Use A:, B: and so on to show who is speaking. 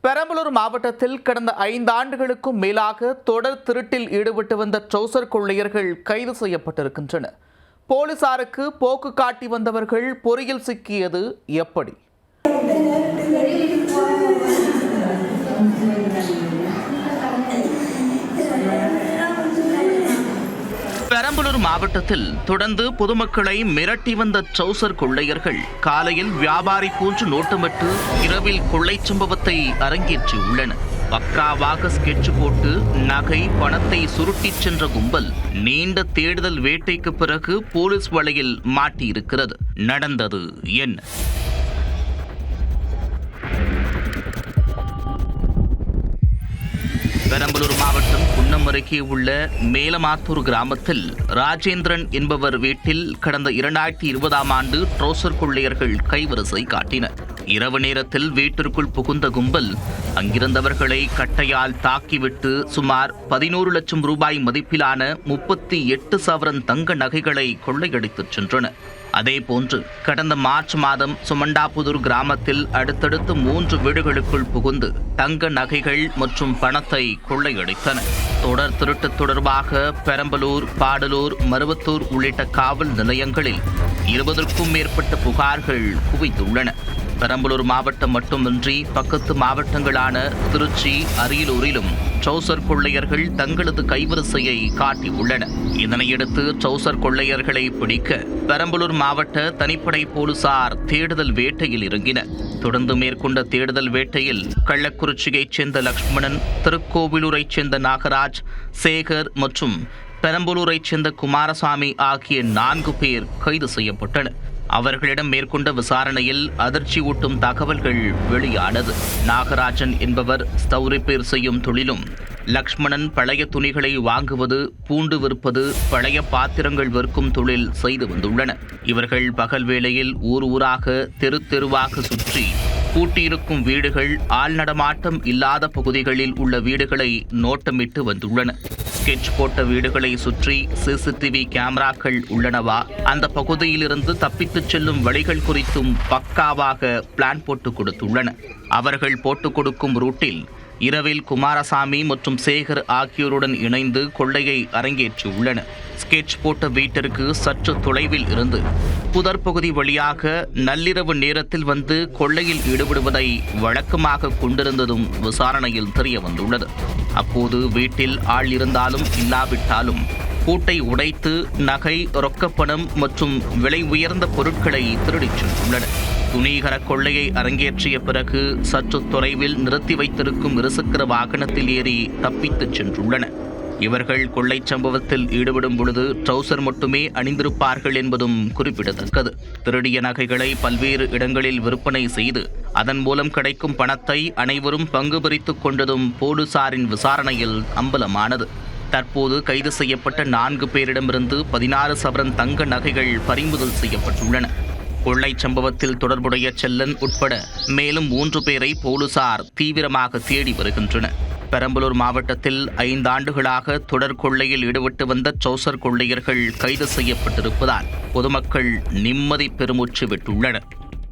A: பெரம்பலூர் மாவட்டத்தில் கடந்த 5 ஆண்டுகளுக்கும் மேலாக தொடர் திருட்டில் ஈடுபட்டு வந்த ட்ரௌசர் கொள்ளையர்கள் கைது செய்யப்பட்டிருக்கின்றனர். போலீசாருக்கு போக்கு காட்டி வந்தவர்கள் பொறியில் சிக்கியது எப்படி? பெரம்பலூர் மாவட்டத்தில் தொடர்ந்து பொதுமக்களை மிரட்டி வந்த ட்ரௌசர் கொள்ளையர்கள் காலையில் வியாபாரி போன்று நோட்டமிட்டு இரவில் கொள்ளை சம்பவத்தை அரங்கேற்றியுள்ளனர். பக்காவாக ஸ்கெட்ச் போட்டு நகை பணத்தை சுருட்டிச் சென்ற கும்பல் நீண்ட தேடுதல் வேட்டைக்கு பிறகு போலீஸ் வலையில் மாட்டியிருக்கிறது. நடந்தது என்ன? பெரம்பலூர் மாவட்டம் குன்னம் அருகே உள்ள மேலமாத்தூர் கிராமத்தில் ராஜேந்திரன் என்பவர் வீட்டில் கடந்த 2020ஆம் ஆண்டு ட்ரௌசர் கொள்ளையர்கள் கைவரிசை காட்டினர். இரவு நேரத்தில் வீட்டிற்குள் புகுந்த கும்பல் அங்கிருந்தவர்களை கட்டையால் தாக்கிவிட்டு சுமார் 11 லட்சம் ரூபாய் மதிப்பிலான 38 சவரன் தங்க நகைகளை கொள்ளையடித்துச் சென்றனர். அதேபோன்று கடந்த மார்ச் மாதம் சுமண்டாபுதூர் கிராமத்தில் அடுத்தடுத்து 3 வீடுகளுக்குள் புகுந்து தங்க நகைகள் மற்றும் பணத்தை கொள்ளையடித்தனர். தொடர் திருட்டு தொடர்பாக பெரம்பலூர், பாடலூர், மருவத்தூர் உள்ளிட்ட காவல் நிலையங்களில் 20க்கும் மேற்பட்ட புகார்கள் குவித்துள்ளன. பெரம்பலூர் மாவட்டம் மட்டுமின்றி பக்கத்து மாவட்டங்களான திருச்சி, அரியலூரிலும் ட்ரௌசர் கொள்ளையர்கள் தங்களது கைவரிசையை காட்டியுள்ளனர். இதனையடுத்து ட்ரௌசர் கொள்ளையர்களை பிடிக்க பெரம்பலூர் மாவட்ட தனிப்படை போலீசார் தேடுதல் வேட்டையில் இறங்கினர். தொடர்ந்து மேற்கொண்ட தேடுதல் வேட்டையில் கள்ளக்குறிச்சியைச் சேர்ந்த லக்ஷ்மணன், திருக்கோவிலூரைச் சேர்ந்த நாகராஜ், சேகர் மற்றும் பெரம்பலூரைச் சேர்ந்த குமாரசாமி ஆகிய 4 பேர் கைது செய்யப்பட்டனர். அவர்களிடம் மேற்கொண்ட விசாரணையில் அதிர்ச்சி ஊட்டும் தகவல்கள் வெளியானது. நாகராஜன் என்பவர் ஸ்டவ் ரிப்பேர் செய்யும் தொழிலும், லக்ஷ்மணன் பழைய துணிகளை வாங்குவது, பூண்டு விற்பது, பழைய பாத்திரங்கள் விற்கும் தொழில் செய்து வந்துள்ளனர். இவர்கள் பகல் வேளையில் ஊர் ஊராக தெரு தெருவாக சுற்றி பூட்டியிருக்கும் வீடுகள், ஆள் நடமாட்டம் இல்லாத பகுதிகளில் உள்ள வீடுகளை நோட்டமிட்டு வந்துள்ளனர். ஸ்கெட்ச் போட்ட வீடுகளை சுற்றி சிசிடிவி கேமராக்கள் உள்ளனவா, அந்த பகுதியிலிருந்து தப்பித்துச் செல்லும் வழிகள் குறித்தும் பக்காவாக பிளான் போட்டு கொடுத்துள்ளனர். அவர்கள் போட்டுக் கொடுக்கும் ரூட்டில் இரவில் குமாரசாமி மற்றும் சேகர் ஆகியோருடன் இணைந்து கொள்ளையை அரங்கேற்றியுள்ளனர். ஸ்கெட்ச் போட்ட வீட்டிற்கு சற்று தொலைவில் இருந்து புதர் பகுதி வழியாக நள்ளிரவு நேரத்தில் வந்து கொள்ளையில் ஈடுபடுவதை வழக்கமாக கொண்டிருந்ததும் விசாரணையில் தெரிய வந்துள்ளது. அப்போது வீட்டில் ஆள் இருந்தாலும் இல்லாவிட்டாலும் பூட்டை உடைத்து நகை, ரொக்கப்பணம் மற்றும் விலை உயர்ந்த பொருட்களை திருடிச் சென்றுள்ளனர். துணிகர கொள்ளையை அரங்கேற்றிய பிறகு சற்று தொலைவில் நிறுத்தி வைத்திருக்கும் இருசக்கர வாகனத்தில் ஏறி தப்பித்துச் சென்றுள்ளனர். இவர்கள் கொள்ளை சம்பவத்தில் ஈடுபடும் பொழுது ட்ரௌசர் மட்டுமே அணிந்திருப்பார்கள் என்பதும் குறிப்பிடத்தக்கது. திருடிய நகைகளை பல்வேறு இடங்களில் விற்பனை செய்து அதன் மூலம் கிடைக்கும் பணத்தை அனைவரும் பங்கு பிரித்துக் கொண்டதும் போலீசாரின் விசாரணையில் அம்பலமானது. தற்போது கைது செய்யப்பட்ட 4 பேரிடமிருந்து 16 சவரன் தங்க நகைகள் பறிமுதல் செய்யப்பட்டுள்ளன. கொள்ளை சம்பவத்தில் தொடர்புடைய செல்லன் உட்பட மேலும் 3 பேரை போலீசார் தீவிரமாக தேடி வருகின்றனர். பெரம்பலூர் மாவட்டத்தில் 5 ஆண்டுகளாக தொடர் கொள்ளையில் ஈடுபட்டு வந்த ட்ரௌசர் கொள்ளையர்கள் கைது செய்யப்பட்டிருப்பதால் பொதுமக்கள் நிம்மதி பெருமூச்சு விட்டுள்ளனர்.